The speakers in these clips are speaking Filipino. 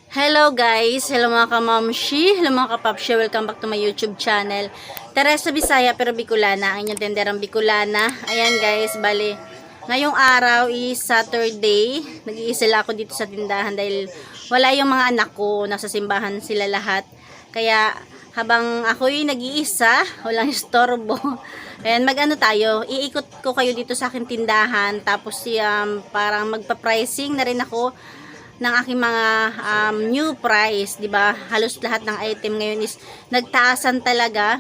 Hello guys, hello mga kamamshi, hello mga kapapshi, welcome back to my YouTube channel. Teresa Bisaya pero Bicolana, ang inyong tenderang Bicolana. Ayan guys, bali, ngayong araw is Saturday. Nag-iisa ako dito sa tindahan dahil wala yung mga anak ko, nasa simbahan sila lahat. Kaya habang ako'y nag-iisa, walang istorbo. Ayan, mag-ano tayo, iikot ko kayo dito sa aking tindahan. Tapos parang magpa-pricing na rin ako ng aking mga new price, 'di ba? Halos lahat ng item ngayon is nagtaasan talaga.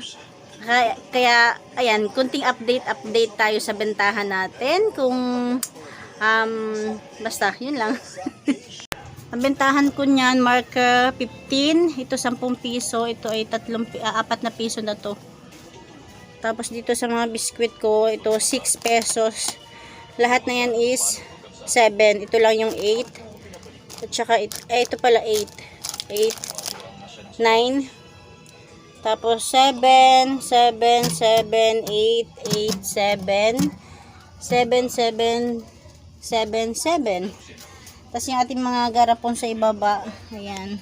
Kaya ayan, kunting update tayo sa bentahan natin kung basta 'yun lang. Ang bentahan ko niyan, marker 15, ito 10 piso, ito ay 4 na piso na to. Tapos dito sa mga biskwit ko, ito 6 pesos. Lahat na yan is 7. Ito lang yung 8. At saka ito pala 8, 9, tapos 7, 7, 7, 8, 8, 7, 7, 7, 7, 7. Tapos yung ating mga garapon sa ibaba, ayan.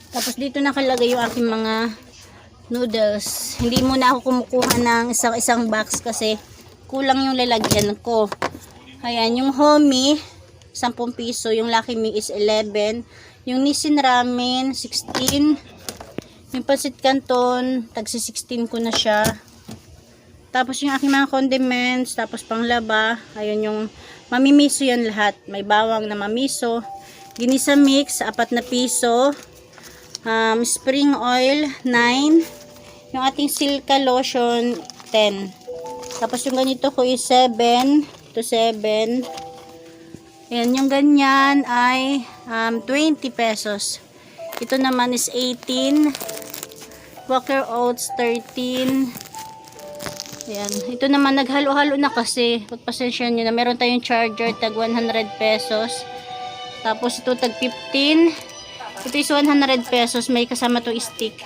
Tapos dito nakalagay yung aking mga noodles. Hindi muna ako kumukuha ng isang box kasi kulang yung lalagyan ko. Ayan, yung homie 10 piso, yung Lucky Me is 11, yung Nissin Ramen 16, yung Pancit Canton tagsi 16 ko na siya. Tapos yung aking mga condiments, tapos panglaba, ayun yung mamimiso yan lahat, may bawang na mamiso, ginisa mix 4 na piso, spring oil 9, yung ating Silka lotion 10. Tapos yung ganito ko is 7 to 7. Ayan, yung ganyan ay 20 pesos. Ito naman is 18. Walker Oats 13. Ayan, ito naman naghalo-halo na kasi. Pagpasensya nyo na, meron tayong charger tag 100 pesos. Tapos ito tag 15. Ito is 100 pesos. May kasama to stick.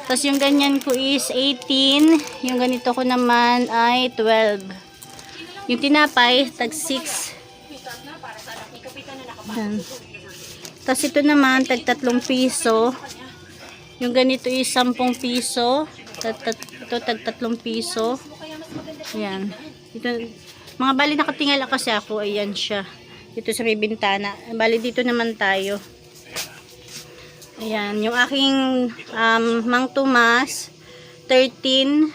Tapos yung ganyan ko is 18. Yung ganito ko naman ay 12. Yung tinapay tag 6. Tapos ito naman tag 3 piso. Yung ganito is 10 piso. Ito tag 3 piso. Ayan. Ito, mga bali nakatingala kasi ako. Ayan siya. Dito sa may bintana. Bali dito naman tayo. Ayan. Yung aking Mang Tomas 13.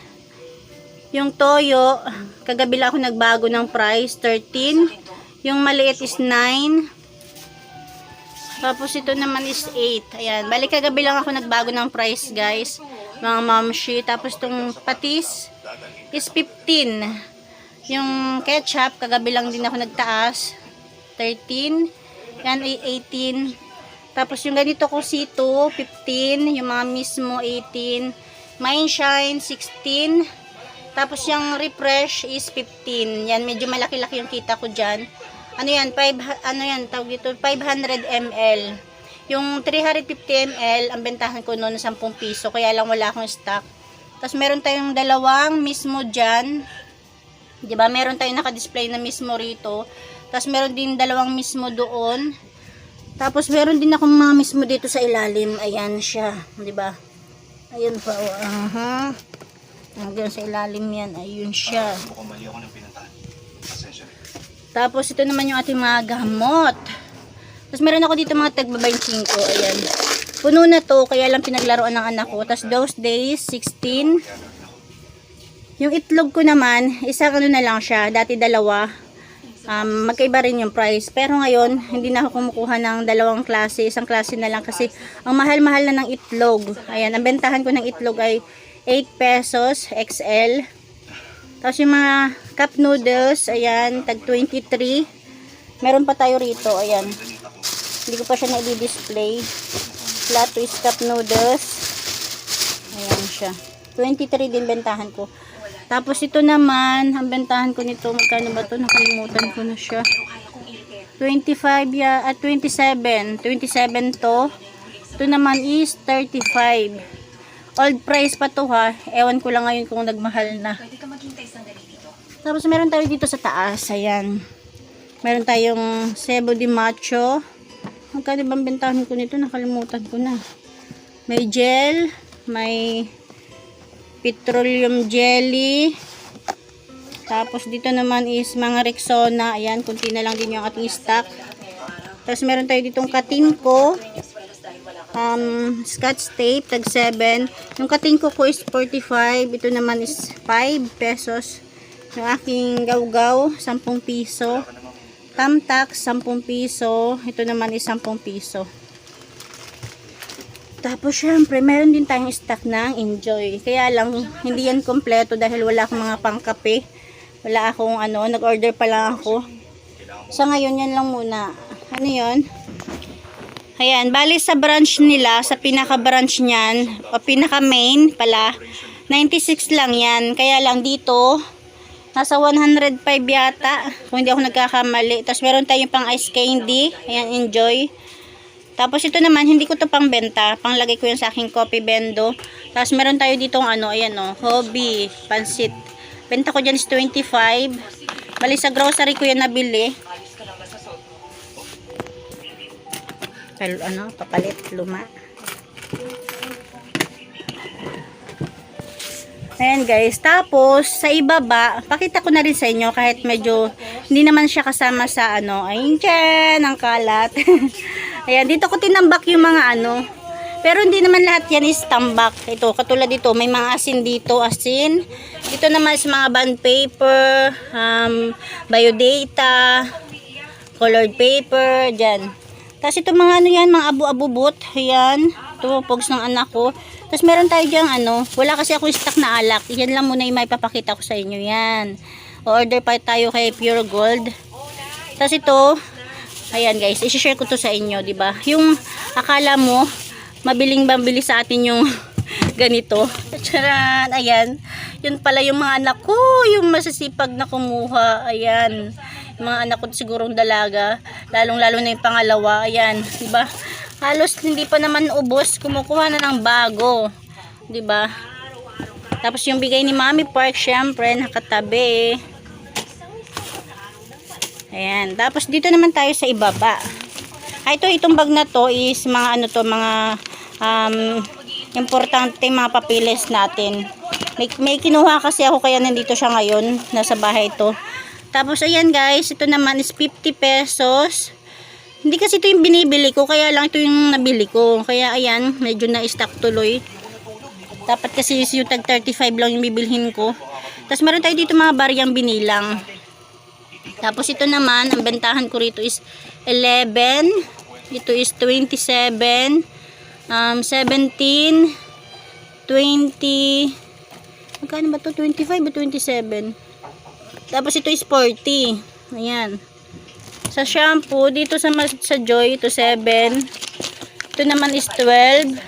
Yung toyo, kagabi lang ako nagbago ng price, 13. Yung maliit is 9. Tapos ito naman is 8. Ayan. Balik kagabi lang ako nagbago ng price, guys. Mga mamshi. Tapos itong patis is 15. Yung ketchup, kagabi lang din ako nagtaas. 13. Yan ay 18. Tapos yung ganito ko sito, 15. Yung mga mismo, 18. Mine Shine, 16. Tapos yung refresh is 15. Yan, medyo malaki-laki yung kita ko dyan. Ano yan, tawag dito, 500 ml. Yung 350 ml, ang bentahan ko noon 10 piso, kaya lang wala akong stock. Tapos meron tayong dalawang mismo dyan. Diba, meron tayong naka-display na mismo rito. Tapos meron din dalawang mismo doon. Tapos meron din akong mga mismo dito sa ilalim. Ayan siya, diba? Ayun pa, hanggang sa ilalim yan, ayun siya. Tapos ito naman yung ating mga gamot. Tapos meron ako dito mga tagba-25. Ayan. Puno na to, kaya lang pinaglaruan ng anak ko. Tapos those days, 16. Yung itlog ko naman, isang ano na lang siya. Dati dalawa. Magkaiba rin yung price. Pero ngayon, hindi na ako kumukuha ng dalawang klase. Isang klase na lang kasi ang mahal-mahal na ng itlog. Ayan, ang bentahan ko ng itlog ay 8 pesos XL. Tapos yung mga cup noodles, ayan, tag 23. Meron pa tayo rito, ayan. Hindi ko pa siya na-display. Flat twist cup noodles. Ayan siya. 23 din bentahan ko. Tapos ito naman, ang bentahan ko nito, magkano ba ito? Nakalimutan ko na siya. 25 at 27. 27 to. Ito naman is 35. Old price pa to ha. Ewan ko lang ngayon kung nagmahal na. Tapos meron tayo dito sa taas. Ayan. Meron tayong Cebu de Macho. Magkano bang bentahan ko nito? Nakalimutan ko na. May gel, may petroleum jelly. Tapos dito naman is mga Rexona. Ayan, kunti na lang din yung ating stock. Tapos meron tayo ditong Katinko. Scotch tape, tag 7. Yung Katinko ko is 45. Ito naman is 5 pesos. Yung aking gawgaw, 10 piso. Tamtax, 10 piso. Ito naman is 10 piso. Tapos syempre, meron din tayong stock ng Enjoy. Kaya lang, hindi yan kompleto dahil wala akong mga pangkape. Wala akong nag-order pa lang ako. Sa ngayon, yan lang muna. Ano yun? Ayan, bali sa branch nila, sa pinaka-branch niyan, o pinaka-main pala, 96 lang yan. Kaya lang dito, nasa 105 yata, kung hindi ako nagkakamali. Tapos meron tayong pang ice candy. Ayan, Enjoy. Tapos ito naman, hindi ko to pang benta. Panglagay ko yan sa aking coffee bendo. Tapos meron tayo ditong ayan hobby, pansit. Benta ko dyan is 25. Bali sa grocery ko yan nabili. Papalit, luma. Ayan guys, tapos sa ibaba, pakita ko na rin sa inyo kahit medyo hindi naman siya kasama sa ayun dyan, ang kalat. Ayan, dito ko tinambak yung mga pero hindi naman lahat yan is tambak. Ito, katulad dito, may mga asin dito, asin. Dito naman is mga bond paper, biodata, colored paper, dyan. Tapos ito mga yan, mga abu-abubot. Ayan, ito, pogs ng anak ko. Tapos meron tayo dyan, wala kasi ako stock na alak. Yan lang muna yung may papakita ko sa inyo, yan. O-order pa tayo kay Pure Gold. Tapos ito, ayan guys, isi-share ko to sa inyo, di ba? Yung akala mo, mabiling-bambili sa atin yung ganito. Tcharan, ayan. Yun pala yung mga anak ko, yung masasipag na kumuha. Ayan. Yung mga anak ko sigurong dalaga. Lalong-lalo na yung pangalawa. Ayan, di ba? Halos hindi pa naman ubos, kumukuha na ng bago. 'Di ba? Tapos yung bigay ni Mami Park, syempre nakatabi. Ayan, tapos dito naman tayo sa ibaba. Itong bag na to is mga mga importante mga papilis natin. May kinuha kasi ako kaya nandito siya ngayon, nasa bahay to. Tapos ayan guys, ito naman is 50 pesos. Hindi kasi ito yung binibili ko, kaya lang ito yung nabili ko. Kaya ayan, medyo na-stock tuloy. Dapat kasi yung tag 35 lang yung bibilhin ko. Tapos meron tayo dito mga baryang binilang. Tapos ito naman, ang bentahan ko rito is 11. Ito is 27. 17. 20. Magkano ba ito? 25 o 27? Tapos ito is 40. Ayan. Sa shampoo, dito sa Joy, ito 7. Ito naman is 12.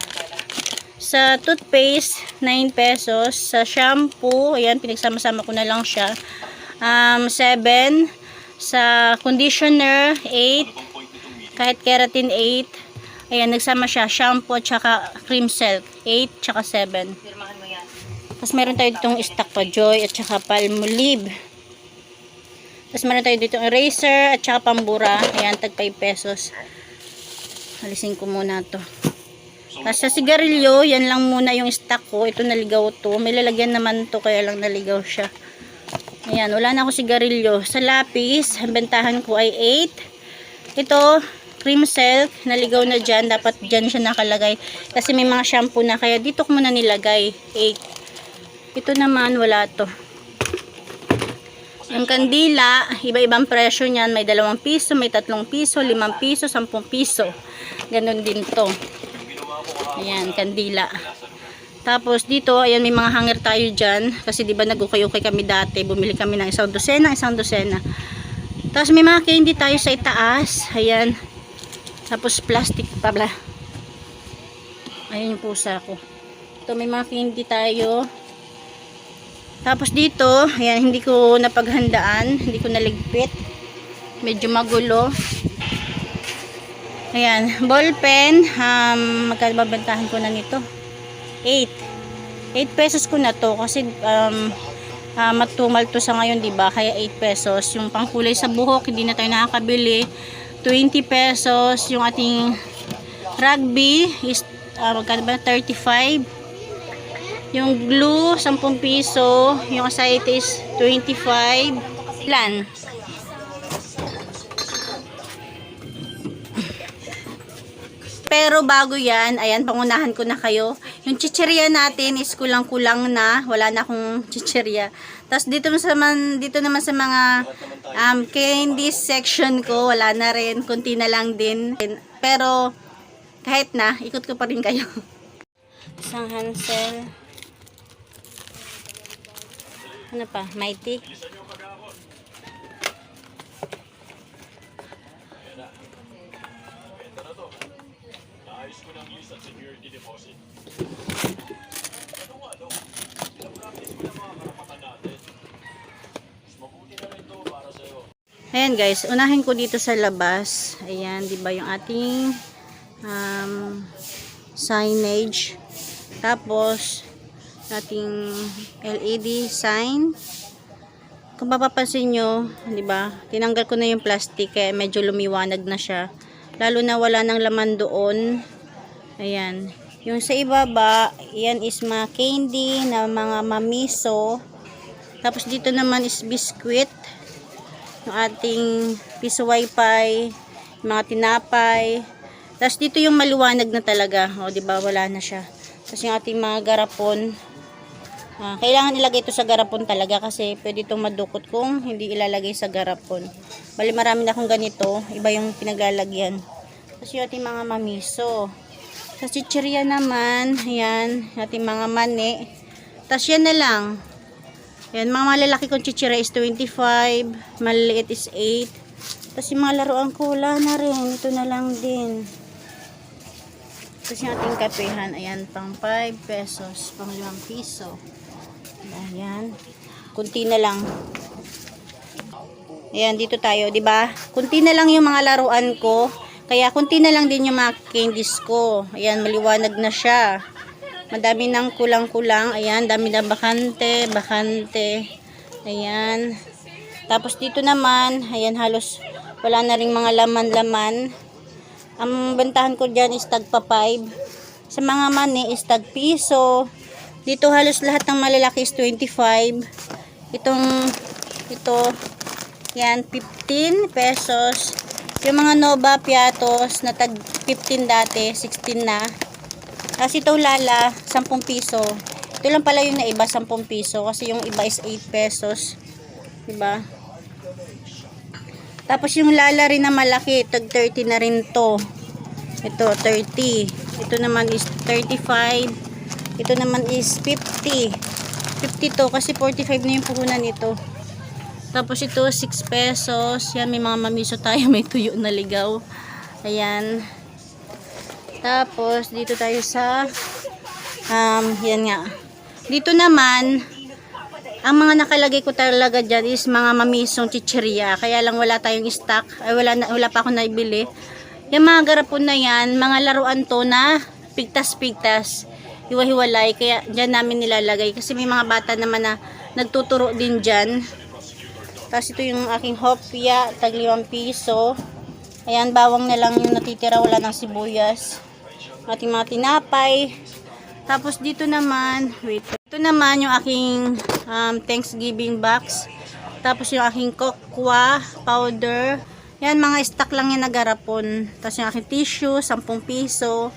Sa toothpaste, 9 pesos. Sa shampoo, ayan, pinagsama-sama ko na lang siya. 7. Sa conditioner, 8. Kahit keratin, 8. Ayan, nagsama siya. Shampoo at saka cream silk, 8 tsaka 7. Tapos meron tayo ditong stock pa Joy at saka Palmolive. Tapos meron tayo dito eraser at saka pambura. Ayan, tag 5 pesos. Alisin ko muna to. Tapos sa sigarilyo, yan lang muna yung stock ko. Ito naligaw to. May lalagyan naman to, kaya lang naligaw siya. Ayan, wala na ako sigarilyo. Sa lapis, ang bentahan ko ay 8. Ito, cream silk. Naligaw na dyan. Dapat dyan siya nakalagay. Kasi may mga shampoo na. Kaya dito ko muna nilagay. 8. Ito naman, wala to. Yung kandila, iba-ibang presyo niyan. May 2 piso, may 3 piso, 5 piso, 10 piso. Ganon din to. Ayan, kandila. Tapos dito, ayan, may mga hanger tayo dyan. Kasi diba nag-ukay-ukay kami dati. Bumili kami ng isang dosena. Tapos may mga candy tayo sa itaas. Ayan. Tapos plastic pa bla. Ayan yung pusa ko. Ito, may mga candy tayo. Tapos dito, ayan, hindi ko napaghandaan, hindi ko naligpit. Medyo magulo. Ayan, ball pen, magkano babentahan ko na nito? 8 pesos ko na to kasi matumal to sa ngayon, diba? Kaya 8 pesos. Yung pangkulay sa buhok, hindi na tayo nakakabili. 20 pesos. Yung ating rugby is magkano ba? 35. Yung glue, 10 piso. Yung asayte is 25. Ilan? Pero bago yan, ayan, pangunahan ko na kayo. Yung chichirya natin is kulang-kulang na. Wala na akong chichirya. Tapos dito naman sa mga candy section ko, wala na rin. Kunti na lang din. Pero kahit na, ikot ko pa rin kayo. Isang Hansel. Ano pa? Mighty. Ayan guys, unahin ko dito sa labas. Ayan, 'di ba yung ating signage. Tapos ating LED sign. Kung mapapansin nyo, 'di ba? Tinanggal ko na yung plastic kaya medyo lumiwanag na siya. Lalo na wala nang laman doon. Ayan. Yung sa ibaba, yan is mga candy na mga mamiso. Tapos dito naman is biscuit. Yung ating piso wifi, mga tinapay. Tapos dito yung maliwanag na talaga. O, diba? Wala na siya. Tapos yung ating mga garapon. Kailangan ilagay ito sa garapon talaga kasi pwede itong madukot kung hindi ilalagay sa garapon. Bali marami na akong ganito. Iba yung pinaglalagyan. Tapos yung ating mga mamiso. Sa chichirya naman, ayan, ating mga mani. Tapos yan na lang. Ayan, mga malalaki kong chichirya is 25, maliliit is 8. Tapos yung mga laruan ko, wala na rin. Ito na lang din. Tapos yung ating kapehan, ayan, pang 5 pesos, pang 5 piso. Ayan, kunti na lang. Ayan, dito tayo, diba? Kunti na lang yung mga laruan ko. Kaya kunti na lang din yung mga candies ko. Ayan, maliwanag na siya. Madami nang kulang-kulang. Ayan, dami na bakante. Ayan. Tapos dito naman, ayan, halos wala na ring mga laman-laman. Ang bentahan ko dyan is tagpa 5. Sa mga mani is tag piso. Dito halos lahat ng malalaki is 25. Ito, yan, 15 pesos. Yung mga Nova Piatos na tag 15 dati, 16 na. Kasi ito Lala, 10 piso. Ito lang pala yung naiba, 10 piso. Kasi yung iba is 8 pesos. Diba? Tapos yung Lala rin na malaki, tag 30 na rin to. Ito, 30. Ito naman is 35. Ito naman is 50. 50 to kasi 45 na yung puhunan nito. Tapos ito 6 pesos. Yan, may mga mamiso tayo, may tuyo na ligaw. Ayan. Tapos dito tayo sa yan nga. Dito naman ang mga nakalagay ko talaga dyan is mga mamisong chichirya. Kaya lang wala tayong stock. Ay wala pa ako naibili. Yung mga garapon na yan, mga laruan to na pigtas-pigtas. Hiwa-hiwalay. Kaya dyan namin nilalagay. Kasi may mga bata naman na nagtuturo din dyan. Tapos ito yung aking hopya, tag 5 piso. Ayan, bawang na lang yung natitira, wala ng sibuyas. Ating mga tinapay. Tapos dito naman, wait. Ito naman yung aking Thanksgiving box. Tapos yung aking kokwa powder. Yan, mga stock lang yan na garapon. Tapos yung aking tissue, 10 piso.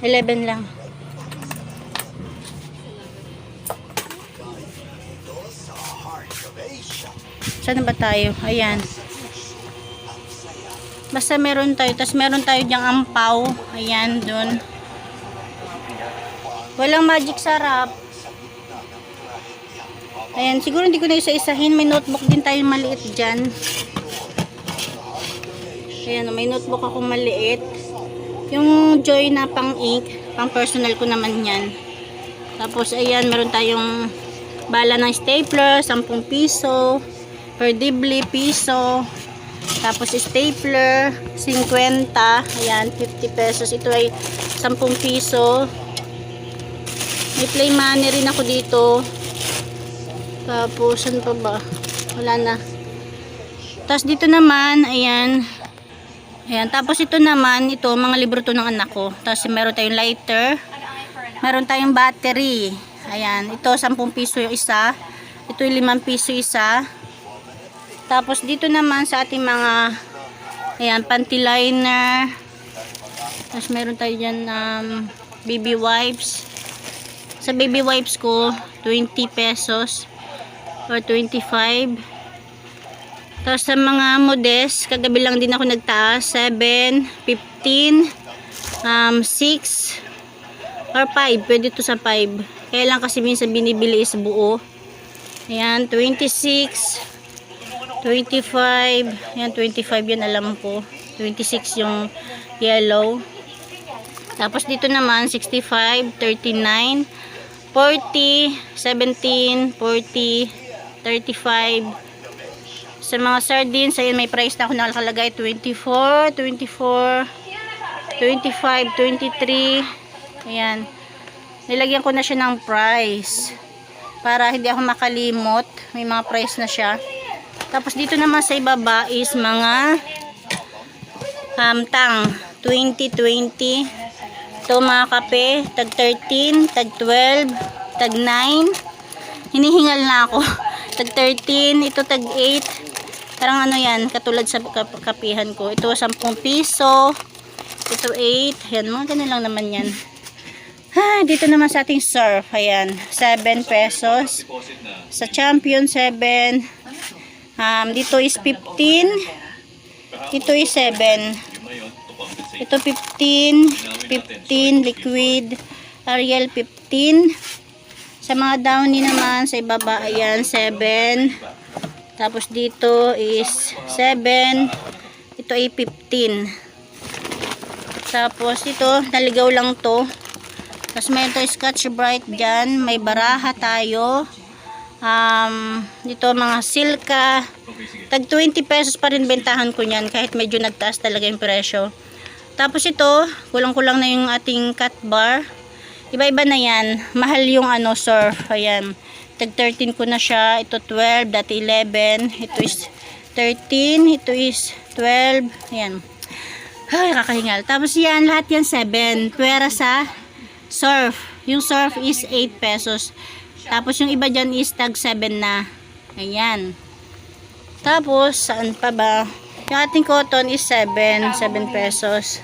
11 lang. Saan ba tayo? Ayan. Basta meron tayo. Tapos meron tayo dyang ampaw. Ayan, dun. Walang magic sarap. Ayan, siguro hindi ko na isa-isahin. May notebook din tayo maliit dyan. Ayan, may notebook ako maliit. Yung Joy na pang ink. Pang personal ko naman yan. Tapos, ayan, meron tayong bala ng stapler. 10 piso. Perdibli, piso. Tapos stapler, 50. Ayan, 50 pesos. Ito ay 10 piso. May play money rin ako dito. Tapos, ano pa ba? Wala na. Tapos dito naman, ayan. Ayan, tapos ito naman, ito, mga libro to ng anak ko. Tapos meron tayong lighter. Meron tayong battery. Ayan, ito 10 piso yung isa. Ito yung 5 piso isa. Tapos dito naman sa ating mga, ayan, panty liner. Tapos meron tayo dyan baby wipes. Sa baby wipes ko, 20 pesos or 25. Tapos sa mga modest, kagabi lang din ako nagtaas, 7, 15, 6, or 5. Pwede to sa 5. Kaya lang kasi minsan binibili is buo. Ayan, 26, 25. Ayan, 25 yan alam ko. 26 yung yellow. Tapos dito naman, 65, 39, 40, 17, 40, 35. Sa mga sardines, ayun, may price na ako nakalagay. 24, 24, 25, 23. Ayan. Nilagyan ko na siya ng price. Para hindi ako makalimot. May mga price na siya. Tapos dito naman sa ibaba is mga tang. 20, 20. Ito mga kape. Tag 13, tag 12, tag 9. Hinihingal na ako. Tag 13, ito tag 8. Parang ano yan, katulad sa kapihan ko. Ito 10 piso. Ito 8. Ayan, mga ganun lang naman yan. Dito naman sa ating surf. Ayan, 7 pesos. Sa champion, 7. Dito is 15. Ito is 7. Ito 15. 15 liquid. Ariel 15. Sa mga downy naman, sa ibaba, ayan, 7. Tapos dito is 7. Ito ay 15. Tapos ito, naligaw lang to. Tapos may ito Scotch Brite dyan. May baraha tayo. Dito mga silka. Tag 20 pesos pa rin bentahan ko nyan. Kahit medyo nagtaas talaga yung presyo. Tapos ito, kulang-kulang na yung ating cut bar. Iba-iba na yan. Mahal yung surf. Ayan. Tag 13 ko na siya. Ito 12, dati 11. Ito is 13. Ito is 12. Ayan. Ay, kakahingal. Tapos yan, lahat yan 7. Pwera sa surf. Yung surf is 8 pesos. Tapos yung iba dyan is tag 7 na. Ayan. Tapos, saan pa ba? Yung ating cotton is 7. 7 pesos.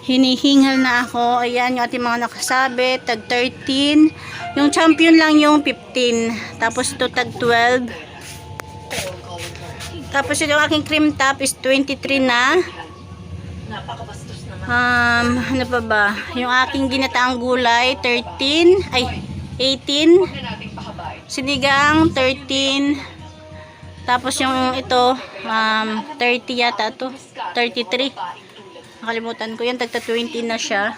Hinihingal na ako. Ayan, yung ating mga nakasabit. Tag 13. Yung champion lang yung 15. Tapos ito tag 12. Tapos yung aking cream top is 23 na. Ano pa ba? Yung aking ginataang gulay, 13. Ay, 18. Sinigang, 13. Tapos yung ito, 30 yata to. 33. Nakalimutan ko yan, tagta 20 na siya.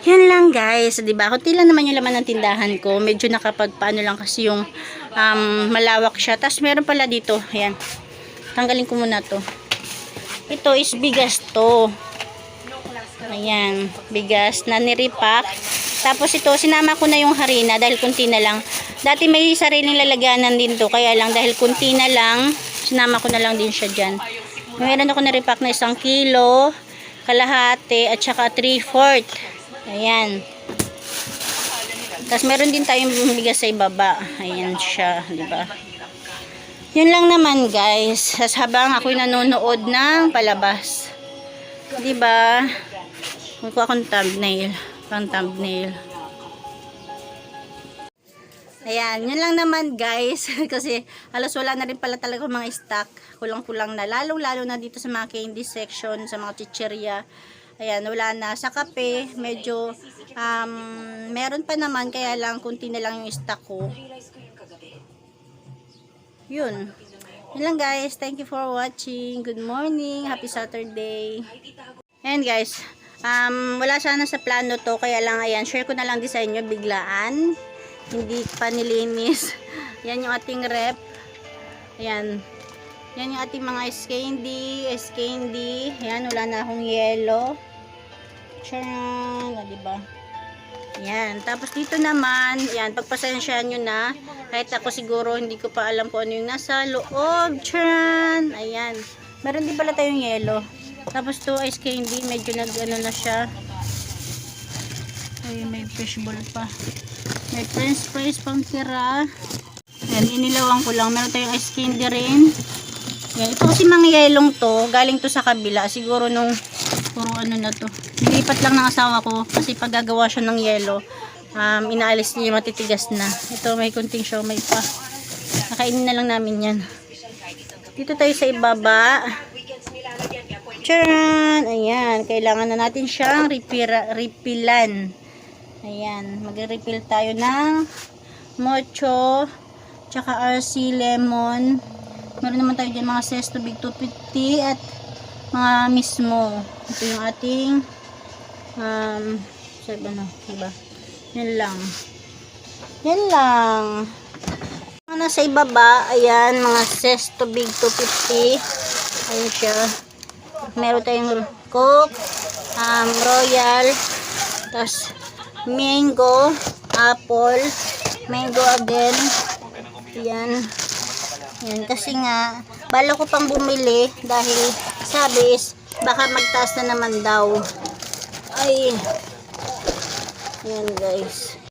Yan lang guys, diba? Kunti lang naman yung laman ng tindahan ko. Medyo nakapagpaano lang kasi yung malawak siya. Tapos meron pala dito, ayan. Tanggalin ko muna to. Ito is bigas to. Ayan, bigas na nirepack. Tapos ito, sinama ko na yung harina dahil kunti na lang. Dati may sariling lalagyanan din to, kaya lang dahil kunti na lang, sinama ko na lang din siya dyan. Meron ako na-repack na 1 kilo, kalahati, at saka 3/4. Ayan. Tapos meron din tayong bigas sa ibaba. Ayan siya, diba? Yun lang naman guys. Tapos habang ako'y nanonood ng palabas. Diba? Magkuha akong thumbnail. Pang thumbnail. Ayan, yun lang naman guys. Kasi halos wala na rin pala talaga mga stock. Kulang-kulang na. Lalo-lalo na dito sa mga candy section, sa mga chicheria. Ayan, wala na. Sa kape, medyo meron pa naman. Kaya lang, kunti na lang yung stock ko. Yun. Yun lang guys. Thank you for watching. Good morning. Happy Saturday. Ayan guys. Wala sana sa plano to. Kaya lang, ayan, share ko na lang din sa inyo. Biglaan. Hindi pa nilinis. Yan yung ating rep. Ayan. Yan yung ating mga candy. Ayan, wala na akong yellow. Charan. O, diba? Yan. Tapos dito naman, yan, pagpasensyahan nyo na. Kahit ako siguro, hindi ko pa alam kung ano yung nasa loob. Tcharan! Ayan. Meron din pala tayong yelo. Tapos to ice candy, medyo nag-ano na siya. Ay, may fishball pa. May french fries pang tira. Ayan, inilawan ko lang. Meron tayong ice candy rin. Yan. Ito kasi mga yelong to, galing to sa kabila. Siguro nung puro ano na to. Nilipat lang ng asawa ko kasi pag gagawa siya ng yelo, inaalis niya matitigas na. Ito may kunting siomay pa. Nakainin na lang namin yan. Dito tayo sa ibaba. Tcharan! Ayan. Kailangan na natin siyang refilan. Ayan. Mag-refill tayo ng mocho, tsaka RC lemon. Meron naman tayo dyan mga Zest Tubig 250 at mga mismo. Ito yung ating sabi na, diba? Yan lang. Yan lang. Mga nasa ibaba, ayan, mga Zest Tubig 250. Ayan siya. Meron tayong Coke, Royal, tapos mango, apple, mango again. Ayan. Yan, kasi nga, bala ko pang bumili dahil sabi is baka magtaas na naman daw. Ay, yan guys.